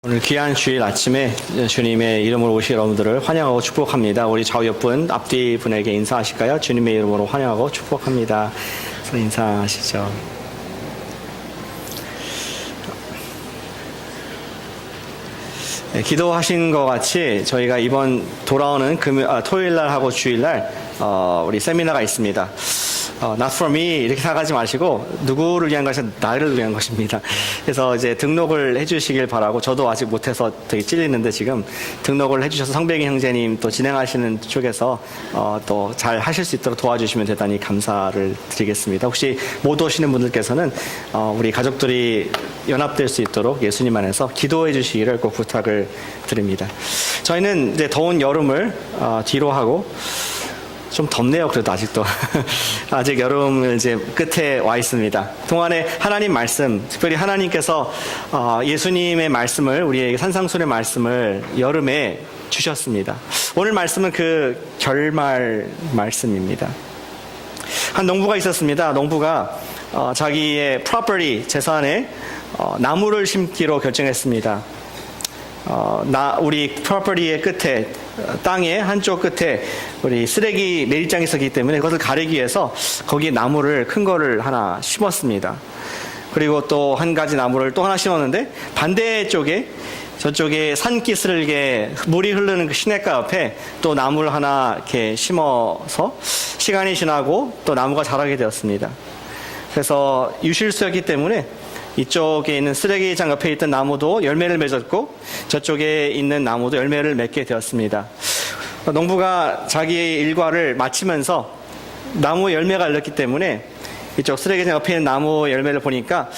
오늘 귀한 주일 아침에 주님의 이름으로 오신 여러분들을 환영하고 축복합니다. 우리 좌우 옆분, 앞뒤 분에게 인사하실까요? 주님의 이름으로 환영하고 축복합니다. 그래서 인사하시죠. 네, 기도하신 것 같이 저희가 이번 돌아오는 토요일날 하고 주일날 우리 세미나가 있습니다. Not for me 이렇게 생각하지 마시고 누구를 위한 것이 나를 위한 것입니다. 그래서 이제 등록을 해주시길 바라고, 저도 아직 못해서 되게 찔리는데 지금 등록을 해주셔서 성백이 형제님 또 진행하시는 쪽에서 또 잘 하실 수 있도록 도와주시면 대단히 감사를 드리겠습니다. 혹시 못 오시는 분들께서는 우리 가족들이 연합될 수 있도록 예수님 안에서 기도해 주시기를 꼭 부탁을 드립니다. 저희는 이제 더운 여름을 뒤로 하고, 좀 덥네요. 그래도 아직도 아직 여름을 이제 끝에 와 있습니다. 동안에 하나님 말씀, 특별히 하나님께서 예수님의 말씀을, 우리에게 산상순의 말씀을 여름에 주셨습니다. 오늘 말씀은 그 결말 말씀입니다. 한 농부가 있었습니다. 농부가 자기의 property, 재산에 나무를 심기로 결정했습니다. 우리 프로퍼티의 끝에, 땅의 한쪽 끝에 우리 쓰레기 매립장이 있었기 때문에 그것을 가리기 위해서 거기에 나무를, 큰 거를 하나 심었습니다. 그리고 또 한 가지 나무를 또 하나 심었는데, 반대쪽에, 저쪽에 산기슭에 물이 흐르는 그 시냇가 옆에 또 나무를 하나 이렇게 심어서 시간이 지나고 또 나무가 자라게 되었습니다. 그래서 유실수였기 때문에 이쪽에 있는 쓰레기장 옆에 있던 나무도 열매를 맺었고, 저쪽에 있는 나무도 열매를 맺게 되었습니다. 농부가 자기의 일과를 마치면서 나무 열매가 열렸기 때문에 이쪽 쓰레기장 옆에 있는 나무 열매를 보니까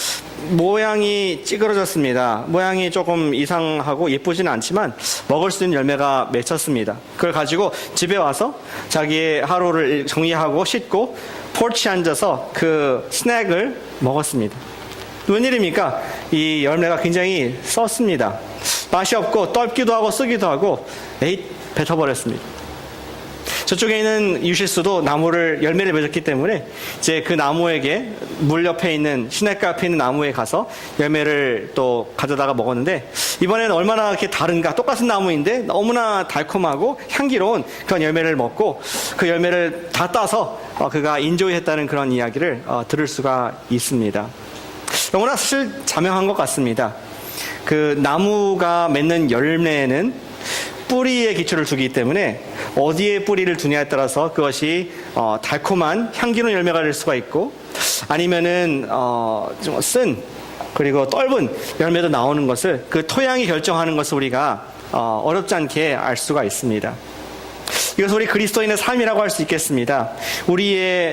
모양이 찌그러졌습니다. 모양이 조금 이상하고 예쁘지는 않지만 먹을 수 있는 열매가 맺혔습니다. 그걸 가지고 집에 와서 자기의 하루를 정리하고 씻고 포치에 앉아서 그 스낵을 먹었습니다. 웬일입니까? 이 열매가 굉장히 썼습니다. 맛이 없고 떫기도 하고 쓰기도 하고 뱉어버렸습니다. 저쪽에 있는 유실수도 열매를 맺었기 때문에 이제 그 나무에게, 물 옆에 있는, 시냇가 옆에 있는 나무에 가서 열매를 또 가져다가 먹었는데, 이번에는 얼마나 이렇게 다른가. 똑같은 나무인데 너무나 달콤하고 향기로운 그런 열매를 먹고, 그 열매를 다 따서 그가 인조했다는 그런 이야기를 들을 수가 있습니다. 너무나 사실 자명한 것 같습니다. 그 나무가 맺는 열매는 뿌리에 기초를 두기 때문에 어디에 뿌리를 두냐에 따라서 그것이 달콤한 향기로운 열매가 될 수가 있고, 아니면은 좀 쓴, 그리고 떫은 열매도 나오는 것을, 그 토양이 결정하는 것을 우리가 어렵지 않게 알 수가 있습니다. 이것을 우리 그리스도인의 삶이라고 할 수 있겠습니다.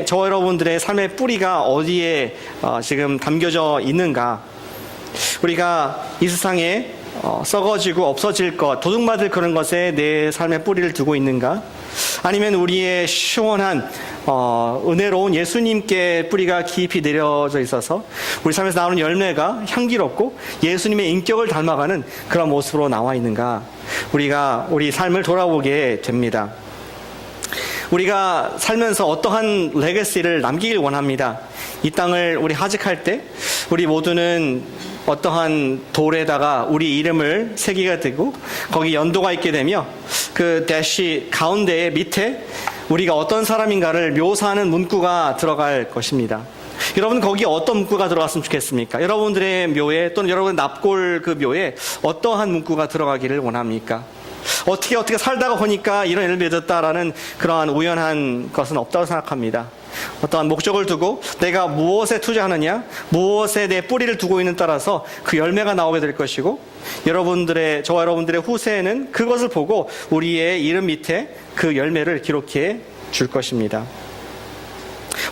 저와 여러분들의 삶의 뿌리가 어디에 지금 담겨져 있는가? 우리가 이 세상에 썩어지고 없어질 것, 도둑맞을 그런 것에 내 삶의 뿌리를 두고 있는가? 아니면 우리의 시원한 은혜로운 예수님께 뿌리가 깊이 내려져 있어서 우리 삶에서 나오는 열매가 향기롭고 예수님의 인격을 닮아가는 그런 모습으로 나와 있는가? 우리가 우리 삶을 돌아보게 됩니다. 우리가 살면서 어떠한 레거시를 남기길 원합니다. 이 땅을 우리 하직할 때 우리 모두는 어떠한 돌에다가 우리 이름을 새기게 되고, 거기 연도가 있게 되며 그 대시 가운데에 밑에 우리가 어떤 사람인가를 묘사하는 문구가 들어갈 것입니다. 여러분, 거기에 어떤 문구가 들어갔으면 좋겠습니까? 여러분들의 묘에, 또는 여러분의 납골 그 묘에 어떠한 문구가 들어가기를 원합니까? 어떻게 살다가 보니까 이런 일을 맺었다라는 그러한 우연한 것은 없다고 생각합니다. 어떠한 목적을 두고 내가 무엇에 투자하느냐, 무엇에 내 뿌리를 두고 있는 따라서 그 열매가 나오게 될 것이고, 저와 여러분들의 후세에는 그것을 보고 우리의 이름 밑에 그 열매를 기록해 줄 것입니다.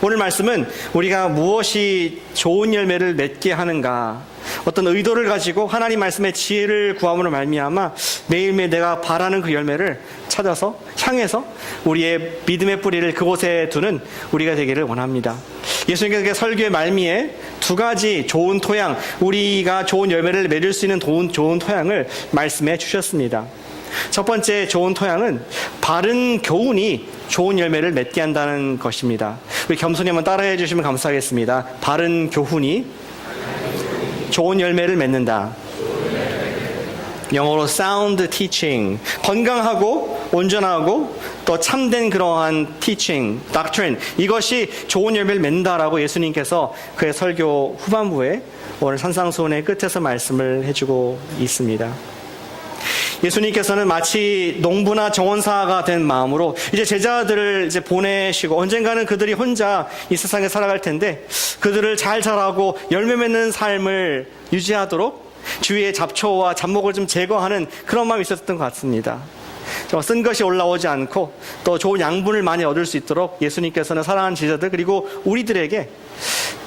오늘 말씀은 우리가 무엇이 좋은 열매를 맺게 하는가, 어떤 의도를 가지고 하나님 말씀의 지혜를 구함으로 말미암아 매일매일 내가 바라는 그 열매를 찾아서 향해서 우리의 믿음의 뿌리를 그곳에 두는 우리가 되기를 원합니다. 예수님께서 설교의 말미에 두 가지 좋은 토양, 우리가 좋은 열매를 맺을 수 있는 좋은 토양을 말씀해 주셨습니다. 첫 번째 좋은 토양은 바른 교훈이 좋은 열매를 맺게 한다는 것입니다. 우리 겸손히 한번 따라해 주시면 감사하겠습니다. 바른 교훈이 좋은 열매를 맺는다. 영어로 sound teaching, 건강하고 온전하고 또 참된 그러한 teaching, doctrine, 이것이 좋은 열매를 맺는다라고 예수님께서 그의 설교 후반부에 오늘 산상수훈의 끝에서 말씀을 해주고 있습니다. 예수님께서는 마치 농부나 정원사가 된 마음으로 이제 제자들을 이제 보내시고 언젠가는 그들이 혼자 이 세상에 살아갈 텐데 그들을 잘 자라고 열매 맺는 삶을 유지하도록 주위의 잡초와 잡목을 좀 제거하는 그런 마음이 있었던 것 같습니다. 쓴 것이 올라오지 않고 또 좋은 양분을 많이 얻을 수 있도록 예수님께서는 사랑하는 제자들 그리고 우리들에게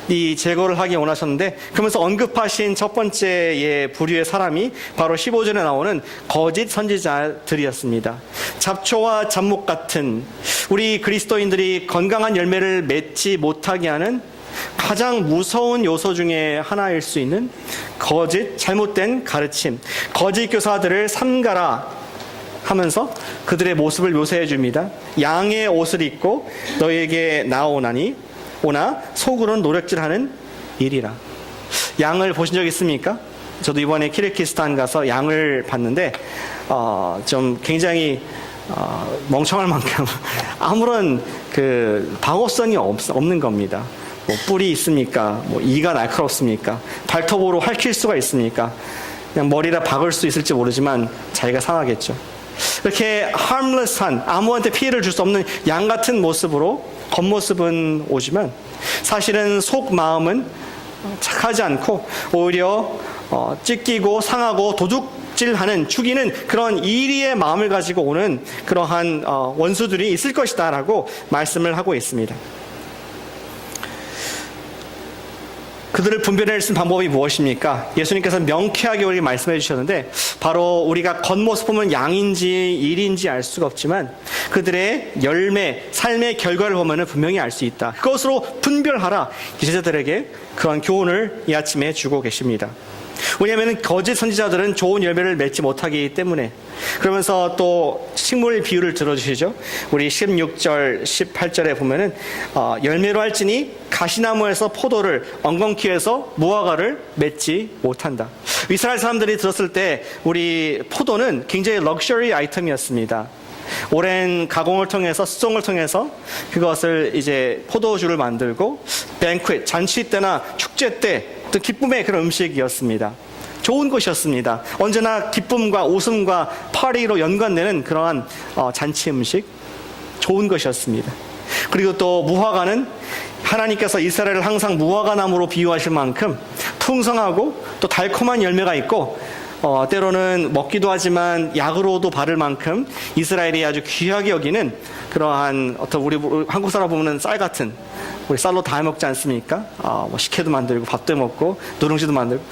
이 제거를 하기 원하셨는데 그러면서 언급하신 첫 번째의 부류의 사람이 바로 15절에 나오는 거짓 선지자들이었습니다. 잡초와 잡목 같은 우리 그리스도인들이 건강한 열매를 맺지 못하게 하는 가장 무서운 요소 중에 하나일 수 있는 거짓, 잘못된 가르침, 거짓 교사들을 삼가라 하면서 그들의 모습을 묘사해 줍니다. 양의 옷을 입고 너에게 나오나니 오나 속으로는 노력질하는 일이라. 양을 보신 적 있습니까? 저도 이번에 키르기스탄 가서 양을 봤는데 좀 굉장히 멍청할 만큼 아무런 그 방어성이 없는 겁니다. 뭐 뿔이 있습니까? 뭐 이가 날카롭습니까? 발톱으로 핥힐 수가 있습니까? 그냥 머리라 박을 수 있을지 모르지만 자기가 상하겠죠. 이렇게 harmless한 아무한테 피해를 줄 수 없는 양 같은 모습으로 겉모습은 오지만 사실은 속 마음은 착하지 않고 오히려 찢기고 상하고 도둑질하는 죽이는 그런 이리의 마음을 가지고 오는 그러한 원수들이 있을 것이다 라고 말씀을 하고 있습니다. 그들을 분별해낼 수 있는 방법이 무엇입니까? 예수님께서 명쾌하게 우리에게 말씀해 주셨는데 바로 우리가 겉모습 보면 양인지 일인지 알 수가 없지만 그들의 열매, 삶의 결과를 보면 분명히 알 수 있다. 그것으로 분별하라. 제자들에게 그런 교훈을 이 아침에 주고 계십니다. 왜냐하면 거짓 선지자들은 좋은 열매를 맺지 못하기 때문에. 그러면서 또 식물 비유를 들어주시죠. 우리 16절 18절에 보면은 열매로 할지니 가시나무에서 포도를 엉겅퀴에서 무화과를 맺지 못한다. 이스라엘 사람들이 들었을 때 우리 포도는 굉장히 럭셔리 아이템이었습니다. 오랜 가공을 통해서 수송을 통해서 그것을 이제 포도주를 만들고 뱅퀴 잔치 때나 축제 때 또 기쁨의 그런 음식이었습니다. 좋은 것이었습니다. 언제나 기쁨과 웃음과 파리로 연관되는 그러한 잔치 음식, 좋은 것이었습니다. 그리고 또 무화과는 하나님께서 이스라엘을 항상 무화과 나무로 비유하실 만큼 풍성하고 또 달콤한 열매가 있고 때로는 먹기도 하지만 약으로도 바를 만큼 이스라엘이 아주 귀하게 여기는 그러한 어떤 우리 한국 사람 보면 쌀 같은 우리 쌀로 다 해먹지 않습니까? 뭐 식혜도 만들고 밥도 해먹고 누룽지도 만들고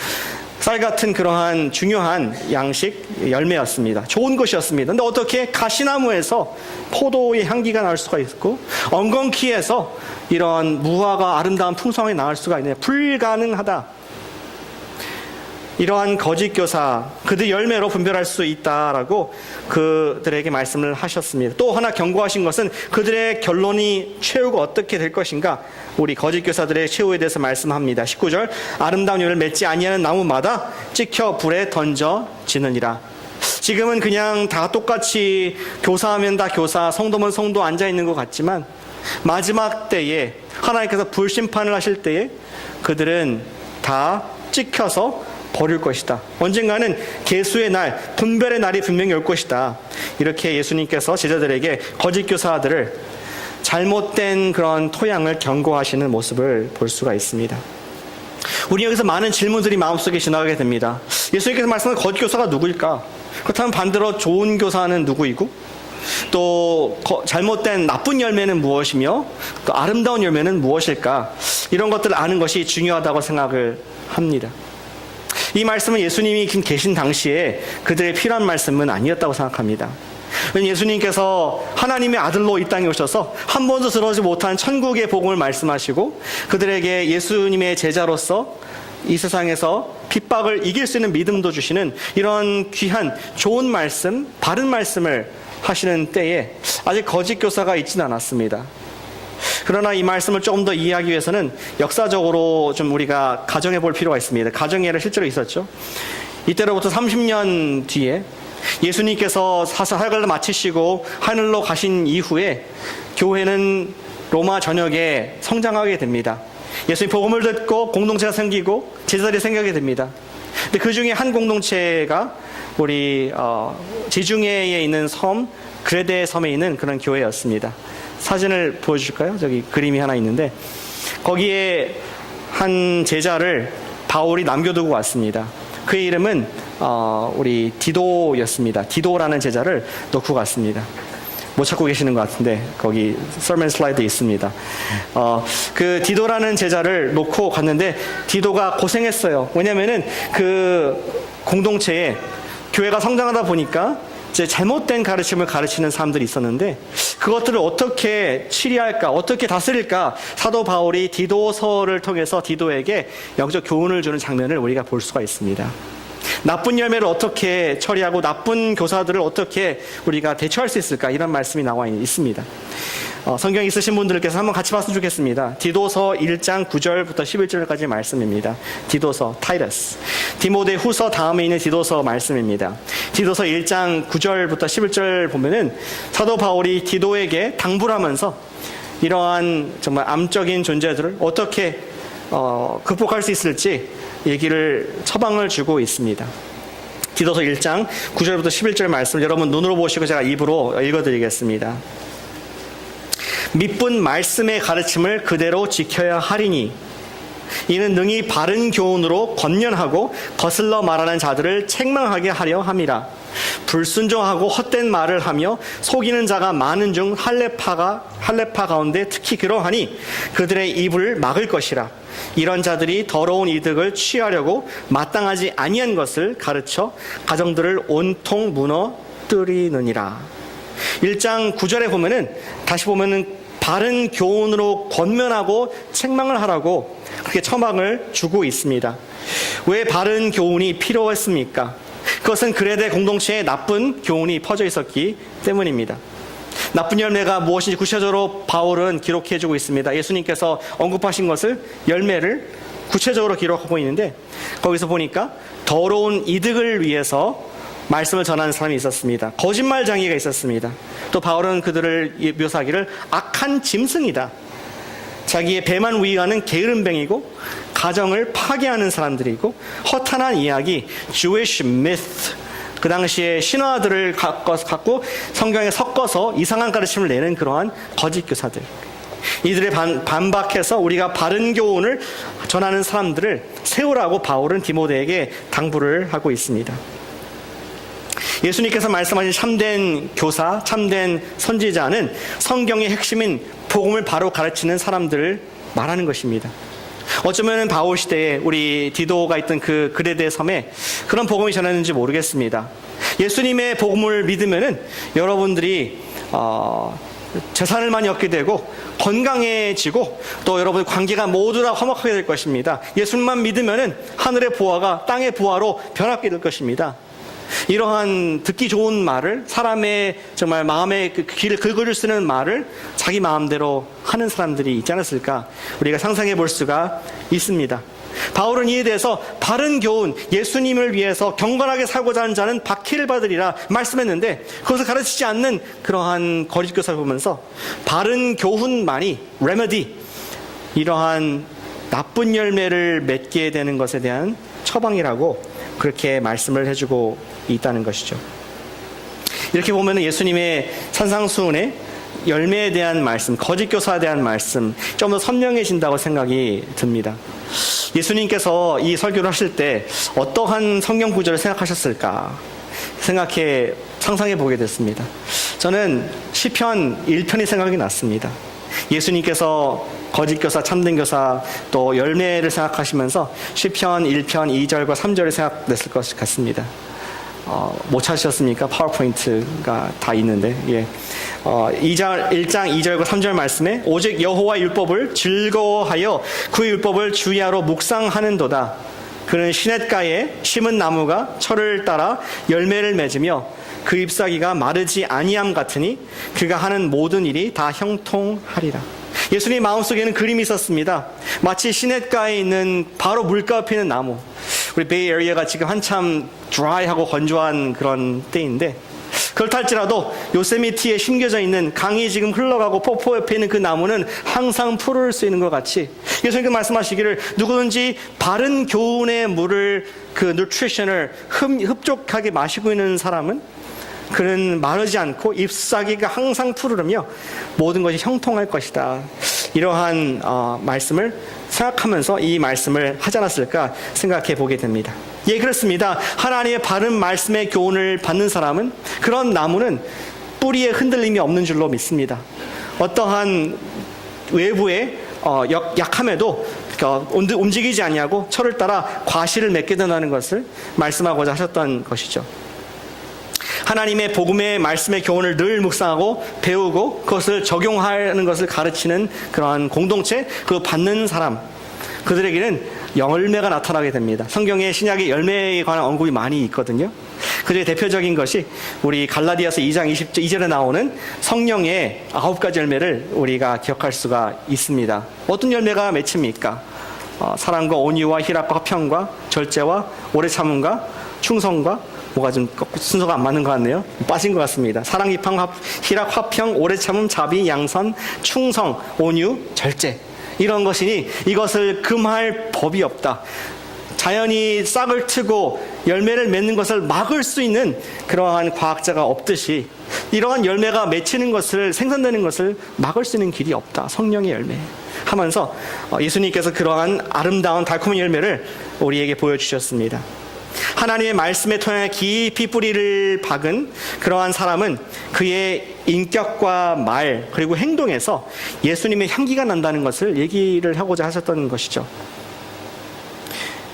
쌀 같은 그러한 중요한 양식 열매였습니다. 좋은 것이었습니다. 근데 어떻게 가시나무에서 포도의 향기가 날 수가 있고 엉겅퀴에서 이런 무화과 아름다운 풍성이 나올 수가 있느냐? 불가능하다. 이러한 거짓 교사, 그들 열매로 분별할 수 있다라고 그들에게 말씀을 하셨습니다. 또 하나 경고하신 것은 그들의 결론이 최후가 어떻게 될 것인가? 우리 거짓 교사들의 최후에 대해서 말씀합니다. 19절, 아름다운 열매를 맺지 아니하는 나무마다 찍혀 불에 던져지느니라. 지금은 그냥 다 똑같이 교사하면 다 교사, 성도면 성도 앉아있는 것 같지만 마지막 때에 하나님께서 불심판을 하실 때에 그들은 다 찍혀서 버릴 것이다. 언젠가는 계수의 날, 분별의 날이 분명히 올 것이다. 이렇게 예수님께서 제자들에게 거짓 교사들을 잘못된 그런 토양을 경고하시는 모습을 볼 수가 있습니다. 우리 여기서 많은 질문들이 마음속에 지나가게 됩니다. 예수님께서 말씀하신 거짓 교사가 누구일까? 그렇다면 반대로 좋은 교사는 누구이고 또 잘못된 나쁜 열매는 무엇이며 또 아름다운 열매는 무엇일까? 이런 것들을 아는 것이 중요하다고 생각을 합니다. 이 말씀은 예수님이 계신 당시에 그들의 필요한 말씀은 아니었다고 생각합니다. 왜냐하면 예수님께서 하나님의 아들로 이 땅에 오셔서 한 번도 들어오지 못한 천국의 복음을 말씀하시고 그들에게 예수님의 제자로서 이 세상에서 핍박을 이길 수 있는 믿음도 주시는 이런 귀한 좋은 말씀, 바른 말씀을 하시는 때에 아직 거짓 교사가 있지는 않았습니다. 그러나 이 말씀을 조금 더 이해하기 위해서는 역사적으로 좀 우리가 가정해 볼 필요가 있습니다. 가정예가 실제로 있었죠. 이때로부터 30년 뒤에 예수님께서 사역을 마치시고 하늘로 가신 이후에 교회는 로마 전역에 성장하게 됩니다. 예수님 복음을 듣고 공동체가 생기고 제자들이 생기게 됩니다. 근데 그 중에 한 공동체가 우리 지중해에 있는 섬 그레데 섬에 있는 그런 교회였습니다. 사진을 보여줄까요? 저기 그림이 하나 있는데 거기에 한 제자를 바울이 남겨두고 왔습니다. 그의 이름은 우리 디도였습니다. 디도라는 제자를 놓고 갔습니다. 못 찾고 계시는 것 같은데 거기 설문 슬라이드 있습니다. 그 디도라는 제자를 놓고 갔는데 디도가 고생했어요. 왜냐면은 그 공동체에 교회가 성장하다 보니까 이제 잘못된 가르침을 가르치는 사람들이 있었는데 그것들을 어떻게 치리할까, 어떻게 다스릴까 사도 바울이 디도서를 통해서 디도에게 영적 교훈을 주는 장면을 우리가 볼 수가 있습니다. 나쁜 열매를 어떻게 처리하고 나쁜 교사들을 어떻게 우리가 대처할 수 있을까 이런 말씀이 나와 있습니다. 성경 있으신 분들께서 한번 같이 봤으면 좋겠습니다. 디도서 1장 9절부터 11절까지 말씀입니다. 디도서, 타이러스. 디모데 후서 다음에 있는 디도서 말씀입니다. 디도서 1장 9절부터 11절 보면은 사도 바울이 디도에게 당부를 하면서 이러한 정말 암적인 존재들을 어떻게 극복할 수 있을지 얘기를 처방을 주고 있습니다. 디도서 1장 9절부터 11절 말씀 여러분 눈으로 보시고 제가 입으로 읽어드리겠습니다. 믿분 말씀의 가르침을 그대로 지켜야 하리니 이는 능히 바른 교훈으로 권면하고 거슬러 말하는 자들을 책망하게 하려 함이라. 불순종하고 헛된 말을 하며 속이는 자가 많은 중 할례파 가운데 특히 그러하니 그들의 입을 막을 것이라. 이런 자들이 더러운 이득을 취하려고 마땅하지 아니한 것을 가르쳐 가정들을 온통 무너뜨리느니라. 1장 9절에 보면은 다시 보면은 바른 교훈으로 권면하고 책망을 하라고 그렇게 처방을 주고 있습니다. 왜 바른 교훈이 필요했습니까? 그것은 그레데 공동체에 나쁜 교훈이 퍼져 있었기 때문입니다. 나쁜 열매가 무엇인지 구체적으로 바울은 기록해주고 있습니다. 예수님께서 언급하신 것을 열매를 구체적으로 기록하고 있는데 거기서 보니까 더러운 이득을 위해서 말씀을 전하는 사람이 있었습니다. 거짓말쟁이가 있었습니다. 또 바울은 그들을 묘사하기를 악한 짐승이다. 자기의 배만 위하는 게으름뱅이고 가정을 파괴하는 사람들이고 허탄한 이야기, Jewish myth, 그 당시에 신화들을 갖고 성경에 섞어서 이상한 가르침을 내는 그러한 거짓 교사들. 이들에 반박해서 우리가 바른 교훈을 전하는 사람들을 세우라고 바울은 디모데에게 당부를 하고 있습니다. 예수님께서 말씀하신 참된 교사, 참된 선지자는 성경의 핵심인 복음을 바로 가르치는 사람들을 말하는 것입니다. 어쩌면 바울 시대에 우리 디도가 있던 그 그레데 섬에 그런 복음이 전했는지 모르겠습니다. 예수님의 복음을 믿으면은 여러분들이 재산을 많이 얻게 되고 건강해지고 또 여러분의 관계가 모두 다 화목하게 될 것입니다. 예수님만 믿으면은 하늘의 보화가 땅의 보화로 변하게 될 것입니다. 이러한 듣기 좋은 말을 사람의 정말 마음의 그 귀를 긁어줄 수 있는 말을 자기 마음대로 하는 사람들이 있지 않았을까 우리가 상상해 볼 수가 있습니다. 바울은 이에 대해서 바른 교훈, 예수님을 위해서 경건하게 살고자 하는 자는 박해를 받으리라 말씀했는데 그것을 가르치지 않는 그러한 거짓 교사를 보면서 바른 교훈만이 레메디, 이러한 나쁜 열매를 맺게 되는 것에 대한 처방이라고 그렇게 말씀을 해주고 있다는 것이죠. 이렇게 보면 예수님의 산상수훈의 열매에 대한 말씀, 거짓 교사에 대한 말씀 좀 더 선명해진다고 생각이 듭니다. 예수님께서 이 설교를 하실 때 어떠한 성경 구절을 생각하셨을까 상상해 보게 됐습니다. 저는 시편 1편이 생각이 났습니다. 예수님께서 거짓 교사, 참된 교사, 또 열매를 생각하시면서 시편 1편 2절과 3절을 생각냈을 것 같습니다. 못 찾으셨습니까? 파워포인트가 다 있는데, 예. 1장 2절과 3절 말씀에 오직 여호와 율법을 즐거워하여 그 율법을 주야로 묵상하는도다. 그는 시냇가에 심은 나무가 철을 따라 열매를 맺으며 그 잎사귀가 마르지 아니함 같으니 그가 하는 모든 일이 다 형통하리라. 예수님 마음속에는 그림이 있었습니다. 마치 시냇가에 있는 바로 물가 옆에 있는 나무. 우리 베이 에리어가 지금 한참 드라이하고 건조한 그런 때인데, 그렇다 할지라도 요세미티에 심겨져 있는 강이 지금 흘러가고 폭포 옆에 있는 그 나무는 항상 푸를 수 있는 것 같이, 예수님께서 말씀하시기를 누구든지 바른 교훈의 물을, 그 누트리션을 흡족하게 마시고 있는 사람은 그는 마르지 않고 잎사귀가 항상 푸르르며 모든 것이 형통할 것이다. 이러한 말씀을 생각하면서 이 말씀을 하지 않았을까 생각해 보게 됩니다. 예, 그렇습니다. 하나님의 바른 말씀의 교훈을 받는 사람은, 그런 나무는 뿌리에 흔들림이 없는 줄로 믿습니다. 어떠한 외부의 약함에도 움직이지 아니하고 철을 따라 과실을 맺게 된다는 것을 말씀하고자 하셨던 것이죠. 하나님의 복음의 말씀의 교훈을 늘 묵상하고 배우고 그것을 적용하는 것을 가르치는 그러한 공동체, 그 받는 사람, 그들에게는 열매가 나타나게 됩니다. 성경에 신약의 열매에 관한 언급이 많이 있거든요. 그중에 대표적인 것이 우리 갈라디아서 2장 22절에 나오는 성령의 9가지 열매를 우리가 기억할 수가 있습니다. 어떤 열매가 맺힙니까? 사랑과 온유와 희락과 화평과 절제와 오래 참음과 충성과, 뭐가 좀 순서가 안 맞는 것 같네요. 빠진 것 같습니다. 사랑, 희락, 화평, 오래 참음, 자비, 양선, 충성, 온유, 절제. 이런 것이니 이것을 금할 법이 없다. 자연이 싹을 트고 열매를 맺는 것을 막을 수 있는 그러한 과학자가 없듯이, 이러한 열매가 맺히는 것을, 생산되는 것을 막을 수 있는 길이 없다. 성령의 열매 하면서 예수님께서 그러한 아름다운 달콤한 열매를 우리에게 보여주셨습니다. 하나님의 말씀에 통해 깊이 뿌리를 박은 그러한 사람은 그의 인격과 말, 그리고 행동에서 예수님의 향기가 난다는 것을 얘기를 하고자 하셨던 것이죠.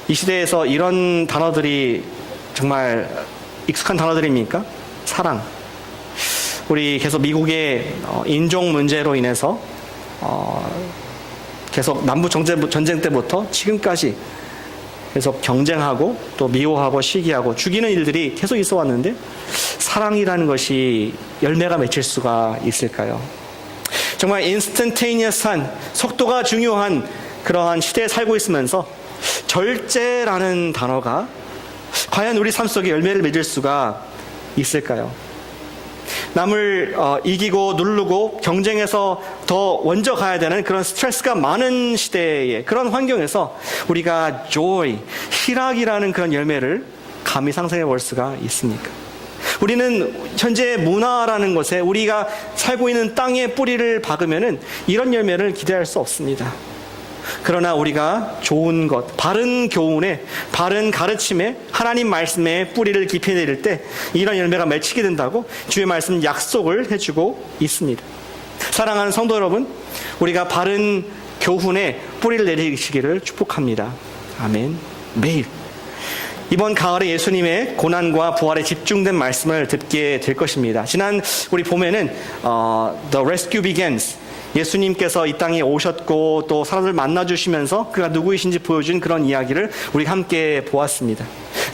이 시대에서 이런 단어들이 정말 익숙한 단어들입니까? 사랑. 우리 계속 미국의 인종 문제로 인해서 계속 남북 전쟁 때부터 지금까지 계속 경쟁하고 또 미워하고 시기하고 죽이는 일들이 계속 있어 왔는데, 사랑이라는 것이 열매가 맺힐 수가 있을까요? 정말 인스턴테이니어스한, 속도가 중요한 그러한 시대에 살고 있으면서 절제라는 단어가 과연 우리 삶 속에 열매를 맺을 수가 있을까요? 남을 이기고 누르고 경쟁에서 더 먼저 가야 되는 그런 스트레스가 많은 시대에, 그런 환경에서 우리가 joy, 희락이라는 그런 열매를 감히 상상해 볼 수가 있습니까? 우리는 현재 문화라는 것에, 우리가 살고 있는 땅에 뿌리를 박으면은 이런 열매를 기대할 수 없습니다. 그러나 우리가 좋은 것, 바른 교훈에, 바른 가르침에, 하나님 말씀에 뿌리를 깊이 내릴 때 이런 열매가 맺히게 된다고 주의 말씀 약속을 해주고 있습니다. 사랑하는 성도 여러분, 우리가 바른 교훈에 뿌리를 내리시기를 축복합니다. 아멘. 매일 이번 가을에 예수님의 고난과 부활에 집중된 말씀을 듣게 될 것입니다. 지난 우리 봄에는 The Rescue Begins, 예수님께서 이 땅에 오셨고 또 사람들 만나주시면서 그가 누구이신지 보여준 그런 이야기를 우리 함께 보았습니다.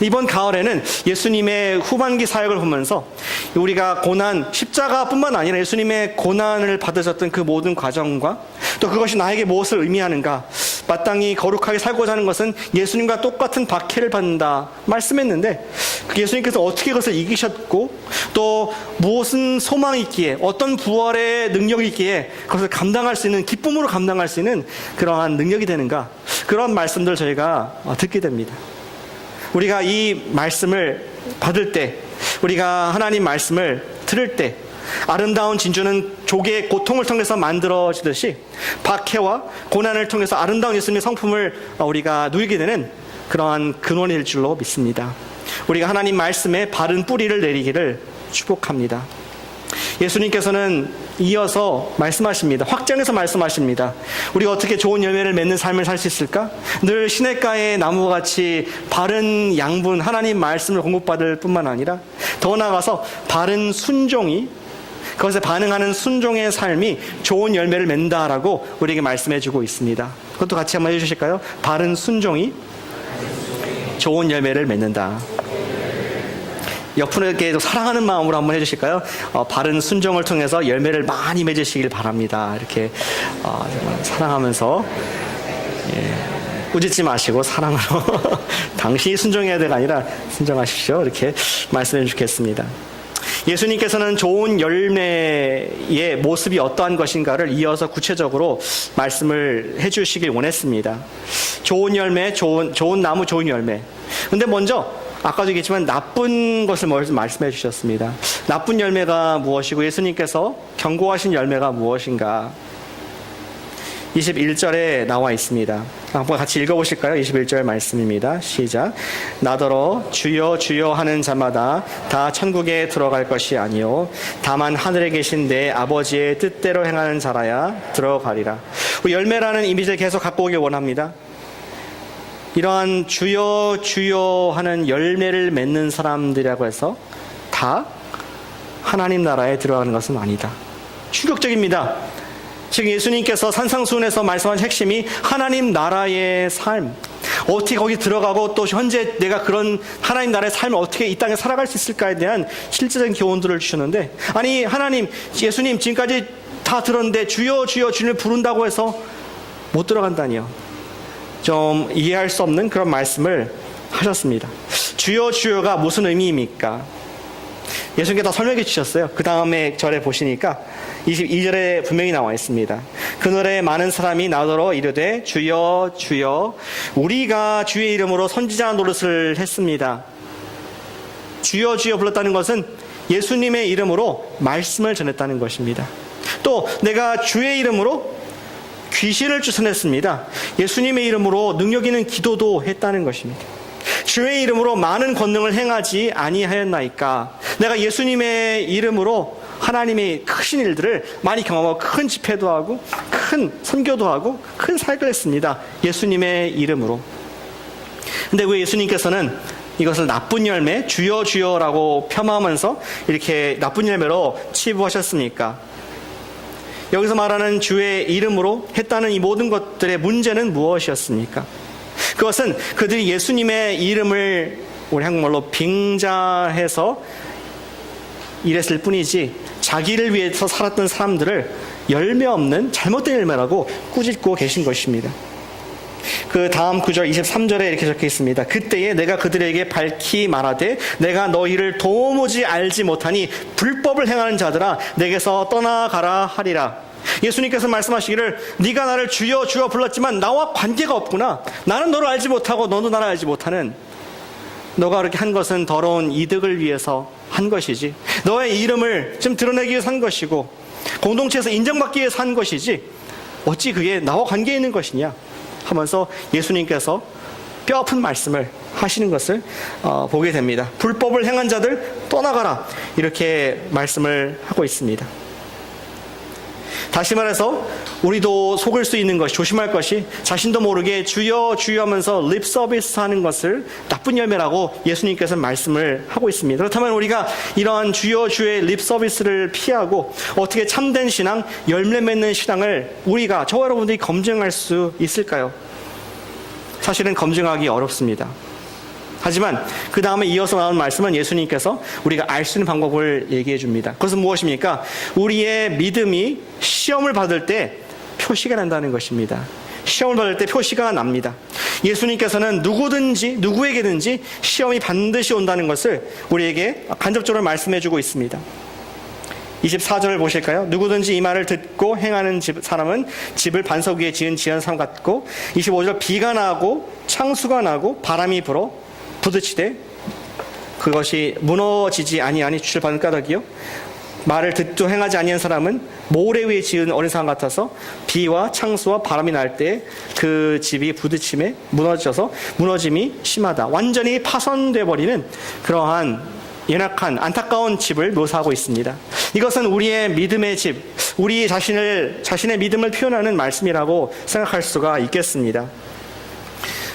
이번 가을에는 예수님의 후반기 사역을 보면서 우리가 고난, 십자가뿐만 아니라 예수님의 고난을 받으셨던 그 모든 과정과 또 그것이 나에게 무엇을 의미하는가, 마땅히 거룩하게 살고자 하는 것은 예수님과 똑같은 박해를 받는다 말씀했는데, 예수님께서 어떻게 그것을 이기셨고 또 무엇은 소망이 있기에, 어떤 부활의 능력이 있기에 그것을 감당할 수 있는, 기쁨으로 감당할 수 있는 그러한 능력이 되는가, 그런 말씀들 저희가 듣게 됩니다. 우리가 이 말씀을 받을 때, 우리가 하나님 말씀을 들을 때, 아름다운 진주는 조개의 고통을 통해서 만들어지듯이 박해와 고난을 통해서 아름다운 예수님의 성품을 우리가 누리게 되는 그러한 근원이 될 줄로 믿습니다. 우리가 하나님 말씀에 바른 뿌리를 내리기를 축복합니다. 예수님께서는 이어서 말씀하십니다. 확장해서 말씀하십니다. 우리가 어떻게 좋은 열매를 맺는 삶을 살 수 있을까? 늘 시냇가의 나무와 같이 바른 양분, 하나님 말씀을 공급받을 뿐만 아니라 더 나아가서 바른 순종이, 그것에 반응하는 순종의 삶이 좋은 열매를 맺는다라고 우리에게 말씀해주고 있습니다. 그것도 같이 한번 해주실까요? 바른 순종이 좋은 열매를 맺는다. 옆분에게도 사랑하는 마음으로 한번 해주실까요? 바른 순종을 통해서 열매를 많이 맺으시길 바랍니다. 이렇게 정말 사랑하면서 꾸짖지 마시고 사랑으로 당신이 순종해야 될가 아니라 순종하십시오. 이렇게 말씀해 주겠습니다. 예수님께서는 좋은 열매의 모습이 어떠한 것인가를 이어서 구체적으로 말씀을 해주시길 원했습니다. 좋은 열매, 좋은 나무, 좋은 열매. 근데 먼저 아까도 얘기했지만 나쁜 것을 먼저 말씀해 주셨습니다. 나쁜 열매가 무엇이고 예수님께서 경고하신 열매가 무엇인가. 21절에 나와 있습니다. 한번 같이 읽어보실까요? 21절 말씀입니다. 시작. 나더러 주여 주여 하는 자마다 다 천국에 들어갈 것이 아니요 다만 하늘에 계신 내 아버지의 뜻대로 행하는 자라야 들어가리라. 열매라는 이미지를 계속 갖고 오길 원합니다. 이러한 주여 주여 하는 열매를 맺는 사람들이라고 해서 다 하나님 나라에 들어가는 것은 아니다. 충격적입니다. 지금 예수님께서 산상수훈에서 말씀한 핵심이 하나님 나라의 삶, 어떻게 거기 들어가고 또 현재 내가 그런 하나님 나라의 삶을 어떻게 이 땅에 살아갈 수 있을까에 대한 실제적인 교훈들을 주셨는데, 아니 하나님, 예수님 지금까지 다 들었는데 주여 주여 주님을 부른다고 해서 못 들어간다니요. 좀 이해할 수 없는 그런 말씀을 하셨습니다. 주여 주여가 무슨 의미입니까? 예수님께서 설명해 주셨어요. 그 다음에 절에 보시니까 22절에 분명히 나와 있습니다. 그날에 많은 사람이 나더러 이르되 주여 주여 우리가 주의 이름으로 선지자 노릇을 했습니다. 주여 주여 불렀다는 것은 예수님의 이름으로 말씀을 전했다는 것입니다. 또 내가 주의 이름으로 귀신을 쫓아냈습니다. 예수님의 이름으로 능력 있는 기도도 했다는 것입니다. 주의 이름으로 많은 권능을 행하지 아니하였나이까. 내가 예수님의 이름으로 하나님의 크신 일들을 많이 경험하고 큰 집회도 하고 큰 선교도 하고 큰 사역을 했습니다. 예수님의 이름으로. 근데 왜 예수님께서는 이것을 나쁜 열매, 주여 주여라고 폄하하면서 이렇게 나쁜 열매로 치부하셨습니까? 여기서 말하는 주의 이름으로 했다는 이 모든 것들의 문제는 무엇이었습니까? 그것은 그들이 예수님의 이름을 우리 한국말로 빙자해서 이랬을 뿐이지 자기를 위해서 살았던 사람들을 열매 없는 잘못된 열매라고 꾸짖고 계신 것입니다. 그 다음 구절 23절에 이렇게 적혀 있습니다. 그때에 내가 그들에게 밝히 말하되 내가 너희를 도무지 알지 못하니 불법을 행하는 자들아 내게서 떠나가라 하리라. 예수님께서 말씀하시기를 네가 나를 주여 주여 불렀지만 나와 관계가 없구나. 나는 너를 알지 못하고 너도 나를 알지 못하는, 너가 그렇게 한 것은 더러운 이득을 위해서 한 것이지 너의 이름을 좀 드러내기 위해서 한 것이고 공동체에서 인정받기 위해서 한 것이지 어찌 그게 나와 관계 있는 것이냐 하면서 예수님께서 뼈아픈 말씀을 하시는 것을 보게 됩니다. 불법을 행한 자들 떠나가라 이렇게 말씀을 하고 있습니다. 다시 말해서 우리도 속을 수 있는 것이, 조심할 것이 자신도 모르게 주여 주여 하면서 립 서비스 하는 것을 나쁜 열매라고 예수님께서 말씀을 하고 있습니다. 그렇다면 우리가 이러한 주여 주의 립 서비스를 피하고 어떻게 참된 신앙, 열매 맺는 신앙을 우리가, 저와 여러분들이 검증할 수 있을까요? 사실은 검증하기 어렵습니다. 하지만 그 다음에 이어서 나오는 말씀은 예수님께서 우리가 알 수 있는 방법을 얘기해 줍니다. 그것은 무엇입니까? 우리의 믿음이 시험을 받을 때 표시가 난다는 것입니다. 시험을 받을 때 표시가 납니다. 예수님께서는 누구에게든지 시험이 반드시 온다는 것을 우리에게 간접적으로 말씀해 주고 있습니다. 24절을 보실까요? 누구든지 이 말을 듣고 행하는 사람은 집을 반석 위에 지은 사람 같고, 25절 비가 나고 창수가 나고 바람이 불어 부딪히되 그것이 무너지지 아니하니 주실 받은 까닭이요. 말을 듣도 행하지 아니한 사람은 모래 위에 지은 어린 사람 같아서 비와 창수와 바람이 날 때 그 집이 부딪힘에 무너져서 무너짐이 심하다. 완전히 파손돼 버리는 그러한 연약한 안타까운 집을 묘사하고 있습니다. 이것은 우리의 믿음의 집, 우리 자신의 믿음을 표현하는 말씀이라고 생각할 수가 있겠습니다.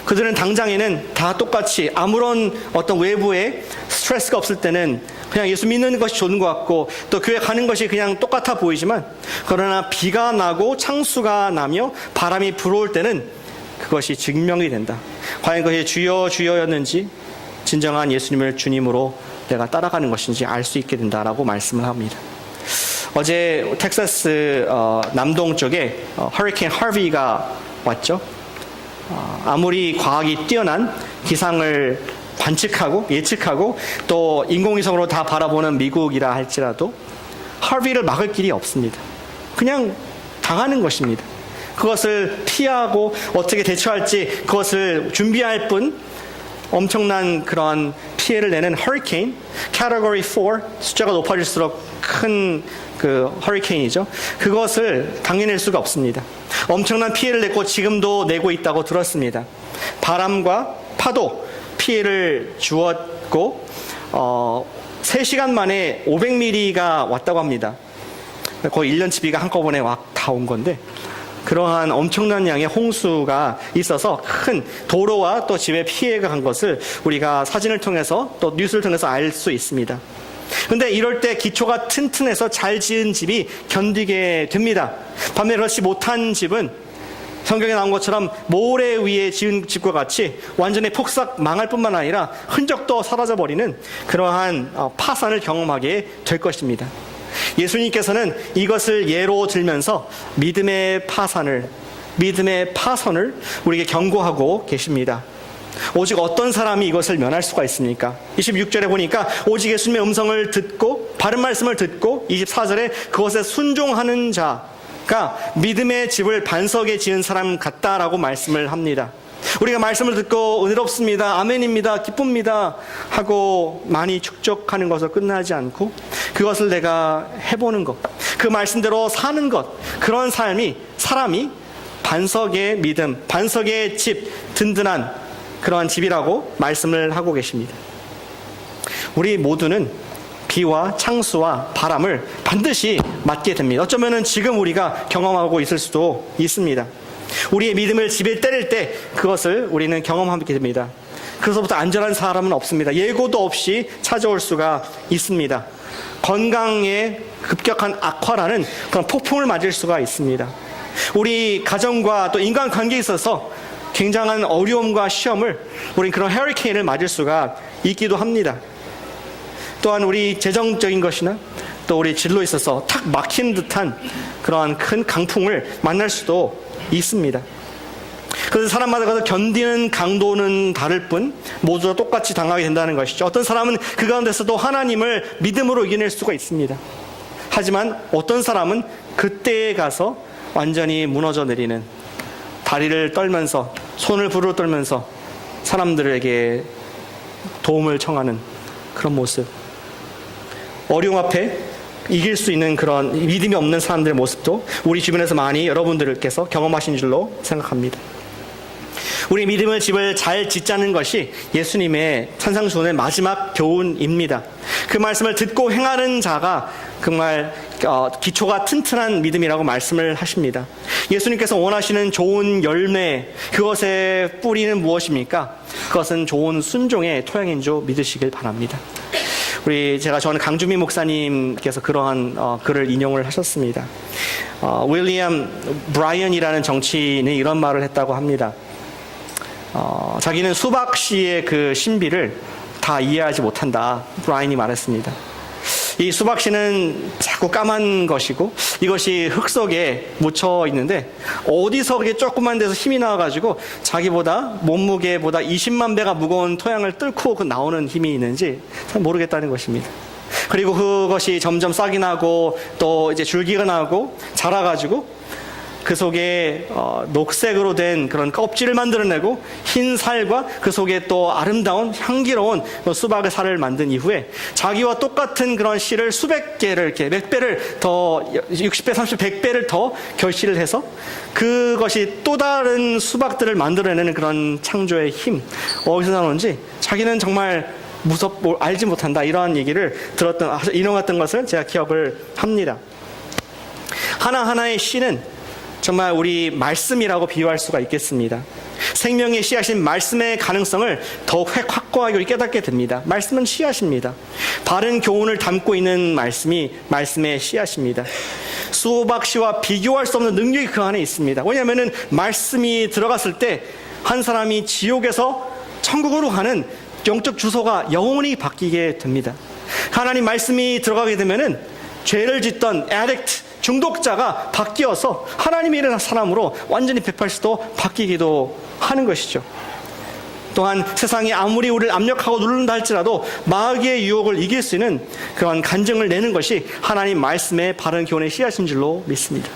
그들은 당장에는 다 똑같이 아무런 어떤 외부의 스트레스가 없을 때는 그냥 예수 믿는 것이 좋은 것 같고 또 교회 가는 것이 그냥 똑같아 보이지만, 그러나 비가 나고 창수가 나며 바람이 불어올 때는 그것이 증명이 된다. 과연 그것이 주여 주여였는지 진정한 예수님을 주님으로 내가 따라가는 것인지 알 수 있게 된다라고 말씀을 합니다. 어제 텍사스 남동쪽에 허리케인 하비가 왔죠. 아무리 과학이 뛰어난 기상을 관측하고 예측하고 또 인공위성으로 다 바라보는 미국이라 할지라도 하비를 막을 길이 없습니다. 그냥 당하는 것입니다. 그것을 피하고 어떻게 대처할지 그것을 준비할 뿐 엄청난 그런 피해를 내는 허리케인, 캐터고리 4, 숫자가 높아질수록 큰 그 허리케인이죠. 그것을 당해낼 수가 없습니다. 엄청난 피해를 냈고 지금도 내고 있다고 들었습니다. 바람과 파도, 피해를 주었고 3시간 만에 500mm가 왔다고 합니다. 거의 1년치 비가 한꺼번에 다 온 건데 그러한 엄청난 양의 홍수가 있어서 큰 도로와 또 집에 피해가 간 것을 우리가 사진을 통해서 또 뉴스를 통해서 알 수 있습니다. 그런데 이럴 때 기초가 튼튼해서 잘 지은 집이 견디게 됩니다. 반면에 그렇지 못한 집은 성경에 나온 것처럼 모래 위에 지은 집과 같이 완전히 폭삭 망할 뿐만 아니라 흔적도 사라져버리는 그러한 파산을 경험하게 될 것입니다. 예수님께서는 이것을 예로 들면서 믿음의 파선을 우리에게 경고하고 계십니다. 오직 어떤 사람이 이것을 면할 수가 있습니까? 26절에 보니까 오직 예수님의 음성을 듣고 바른 말씀을 듣고 24절에 그것에 순종하는 자가 믿음의 집을 반석에 지은 사람 같다라고 말씀을 합니다. 우리가 말씀을 듣고 은혜롭습니다, 아멘입니다, 기쁩니다 하고 많이 축적하는 것으로 끝나지 않고 그것을 내가 해보는 것, 그 말씀대로 사는 것, 그런 사람이 반석의 믿음, 반석의 집, 든든한 그러한 집이라고 말씀을 하고 계십니다. 우리 모두는 비와 창수와 바람을 반드시 맞게 됩니다. 어쩌면 지금 우리가 경험하고 있을 수도 있습니다. 우리의 믿음을 집에 때릴 때 그것을 우리는 경험하게 됩니다. 그래서부터 안전한 사람은 없습니다. 예고도 없이 찾아올 수가 있습니다. 건강에 급격한 악화라는 그런 폭풍을 맞을 수가 있습니다. 우리 가정과 또 인간관계에 있어서 굉장한 어려움과 시험을 우린 그런 허리케인을 맞을 수가 있기도 합니다. 또한 우리 재정적인 것이나 또 우리 진로에 있어서 탁 막힌 듯한 그러한 큰 강풍을 만날 수도 있습니다. 그래서 사람마다 그래서 견디는 강도는 다를 뿐 모두 다 똑같이 당하게 된다는 것이죠. 어떤 사람은 그 가운데서도 하나님을 믿음으로 이겨낼 수가 있습니다. 하지만 어떤 사람은 그때에 가서 완전히 무너져 내리는, 다리를 떨면서 손을 부르르 떨면서 사람들에게 도움을 청하는 그런 모습, 어려움 앞에 이길 수 있는 그런 믿음이 없는 사람들의 모습도 우리 주변에서 많이 여러분들께서 경험하신 줄로 생각합니다. 우리 믿음의 집을 잘 짓자는 것이 예수님의 산상수훈의 마지막 교훈입니다. 그 말씀을 듣고 행하는 자가 정말 기초가 튼튼한 믿음이라고 말씀을 하십니다. 예수님께서 원하시는 좋은 열매, 그것의 뿌리는 무엇입니까? 그것은 좋은 순종의 토양인 줄 믿으시길 바랍니다. 제가 좋아하는 강주미 목사님께서 그러한 글을 인용을 하셨습니다. 윌리엄 브라이언이라는 정치인이 이런 말을 했다고 합니다. 자기는 수박 씨의 그 신비를 다 이해하지 못한다, 브라이언이 말했습니다. 이 수박 씨는 자꾸 까만 것이고 이것이 흙 속에 묻혀 있는데 어디서 그게 조그만 데서 힘이 나와가지고 자기보다 몸무게보다 20만 배가 무거운 토양을 뚫고 나오는 힘이 있는지 잘 모르겠다는 것입니다. 그리고 그것이 점점 싹이 나고 또 이제 줄기가 나고 자라가지고 그 속에 녹색으로 된 그런 껍질을 만들어내고 흰 살과 그 속에 또 아름다운 향기로운 수박의 살을 만든 이후에 자기와 똑같은 그런 씨를 수백 개를 이렇게 몇 배를 더 60배, 30배, 100배를 더 결실을 해서 그것이 또 다른 수박들을 만들어내는 그런 창조의 힘, 어디서 나오는지 자기는 정말 알지 못한다, 이러한 얘기를 인용했던 것을 제가 기억을 합니다. 하나하나의 씨는 정말 우리 말씀이라고 비유할 수가 있겠습니다. 생명의 씨앗인 말씀의 가능성을 더욱 확고하게 깨닫게 됩니다. 말씀은 씨앗입니다. 바른 교훈을 담고 있는 말씀이 말씀의 씨앗입니다. 수박 씨와 비교할 수 없는 능력이 그 안에 있습니다. 왜냐하면 말씀이 들어갔을 때 한 사람이 지옥에서 천국으로 가는 영적 주소가 영원히 바뀌게 됩니다. 하나님 말씀이 들어가게 되면은 죄를 짓던 addict, 중독자가 바뀌어서 하나님의 일을 사람으로 완전히 180도 바뀌기도 하는 것이죠. 또한 세상이 아무리 우리를 압력하고 누른다 할지라도 마귀의 유혹을 이길 수 있는 그런 간증을 내는 것이 하나님 말씀의 바른 교훈의 씨앗인 줄로 믿습니다.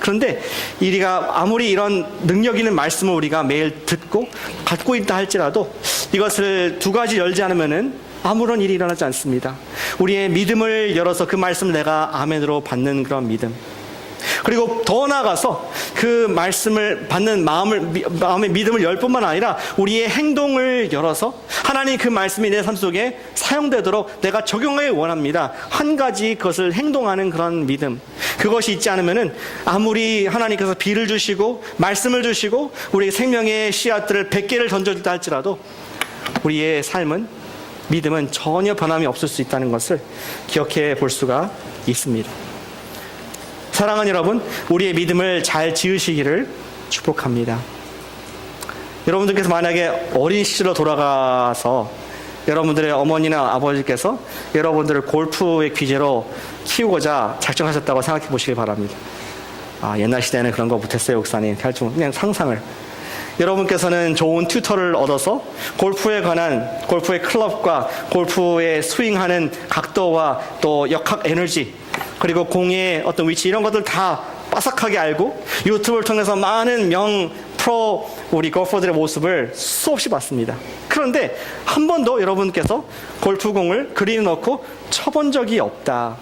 그런데 우리가 아무리 이런 능력 있는 말씀을 우리가 매일 듣고 갖고 있다 할지라도 이것을 두 가지 열지 않으면은 아무런 일이 일어나지 않습니다. 우리의 믿음을 열어서 그 말씀을 내가 아멘으로 받는 그런 믿음, 그리고 더 나아가서 그 말씀을 받는 마음의 믿음을 열 뿐만 아니라 우리의 행동을 열어서 하나님 그 말씀이 내 삶 속에 사용되도록 내가 적용하기 원합니다. 한 가지 그것을 행동하는 그런 믿음, 그것이 있지 않으면은 아무리 하나님께서 비를 주시고 말씀을 주시고 우리 생명의 씨앗들을 100개를 던져주다 할지라도 우리의 삶은, 믿음은 전혀 변함이 없을 수 있다는 것을 기억해 볼 수가 있습니다. 사랑하는 여러분, 우리의 믿음을 잘 지으시기를 축복합니다. 여러분들께서 만약에 어린 시절로 돌아가서 여러분들의 어머니나 아버지께서 여러분들을 골프의 귀재로 키우고자 작정하셨다고 생각해 보시기 바랍니다. 옛날 시대에는 그런 거 못했어요, 목사님. 그냥 상상을. 여러분께서는 좋은 튜터를 얻어서 골프에 관한 골프의 클럽과 골프의 스윙하는 각도와 또 역학 에너지, 그리고 공의 어떤 위치, 이런 것들 다 빠삭하게 알고 유튜브를 통해서 많은 프로 우리 골퍼들의 모습을 수없이 봤습니다. 그런데 한 번도 여러분께서 골프공을 그린에 넣고 쳐본 적이 없다.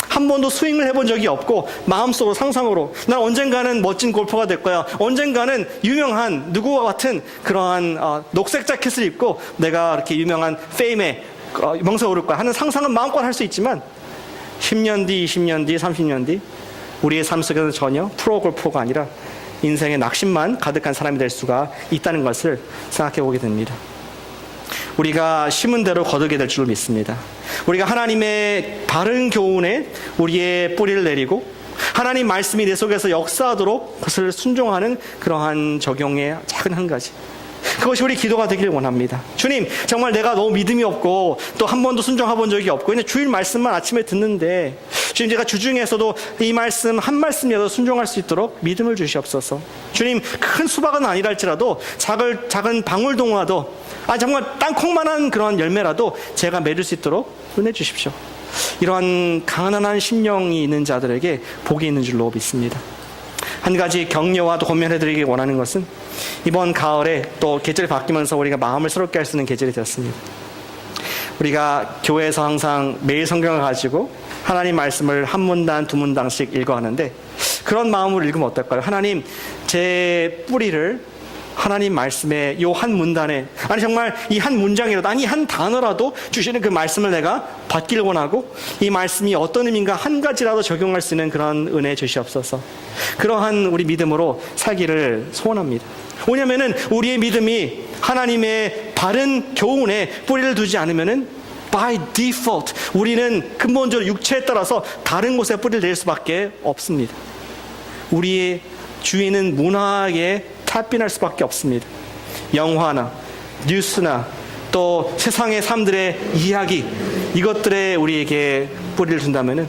한 번도 스윙을 해본 적이 없고 마음속으로 상상으로 난 언젠가는 멋진 골퍼가 될 거야, 언젠가는 유명한 누구와 같은 그러한 녹색 자켓을 입고 내가 이렇게 유명한 페임에 명성에 오를 거야 하는 상상은 마음껏 할 수 있지만 10년 뒤, 20년 뒤, 30년 뒤 우리의 삶 속에서는 전혀 프로 골퍼가 아니라 인생의 낙심만 가득한 사람이 될 수가 있다는 것을 생각해 보게 됩니다. 우리가 심은 대로 거두게 될 줄 믿습니다. 우리가 하나님의 바른 교훈에 우리의 뿌리를 내리고 하나님 말씀이 내 속에서 역사하도록 그것을 순종하는 그러한 적용의 작은 한 가지, 그것이 우리 기도가 되기를 원합니다. 주님, 정말 내가 너무 믿음이 없고 또 한 번도 순종해 본 적이 없고 그냥 주일 말씀만 아침에 듣는데 주님, 제가 주중에서도 이 말씀 한 말씀이라도 순종할 수 있도록 믿음을 주시옵소서. 주님, 큰 수박은 아니라 할지라도 작은 방울동화도 정말 땅콩만한 그런 열매라도 제가 맺을 수 있도록 은혜 주십시오. 이러한 가난한 심령이 있는 자들에게 복이 있는 줄로 믿습니다. 한 가지 격려와 또 권면해드리기 원하는 것은 이번 가을에 또 계절이 바뀌면서 우리가 마음을 새롭게 할 수 있는 계절이 되었습니다. 우리가 교회에서 항상 매일 성경을 가지고 하나님 말씀을 한 문단 두 문단씩 읽어하는데 그런 마음으로 읽으면 어떨까요? 하나님, 제 뿌리를 하나님 말씀의 이 한 문단에, 정말 이 한 문장이라도, 이 한 단어라도 주시는 그 말씀을 내가 받기를 원하고 이 말씀이 어떤 의미인가 한 가지라도 적용할 수 있는 그런 은혜 주시옵소서. 그러한 우리 믿음으로 살기를 소원합니다. 왜냐하면 우리의 믿음이 하나님의 바른 교훈에 뿌리를 두지 않으면은 by default 우리는 근본적으로 육체에 따라서 다른 곳에 뿌리를 낼 수밖에 없습니다. 우리의 주위는 문화에 탑빈할 수밖에 없습니다. 영화나 뉴스나 또 세상의 사람들의 이야기, 이것들에 우리에게 뿌리를 둔다면은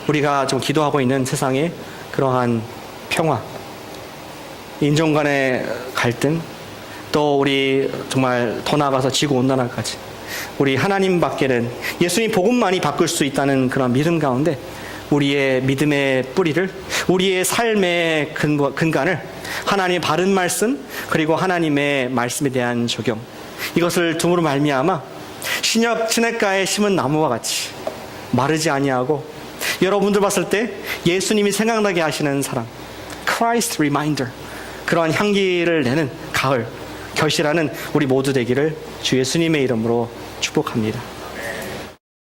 우리가 좀 기도하고 있는 세상의 그러한 평화, 인종 간의 갈등, 또 우리 정말 더 나아가서 지구온난화까지 우리 하나님 밖에는 예수님 복음만이 바꿀 수 있다는 그런 믿음 가운데 우리의 믿음의 뿌리를, 우리의 삶의 근간을 하나님의 바른 말씀, 그리고 하나님의 말씀에 대한 적용, 이것을 둠으로 말미암아 시냇가에 심은 나무와 같이 마르지 아니하고 여러분들 봤을 때 예수님이 생각나게 하시는 사람, Christ Reminder, 그러한 향기를 내는 가을 결실하는 우리 모두 되기를 주 예수님의 이름으로 축복합니다.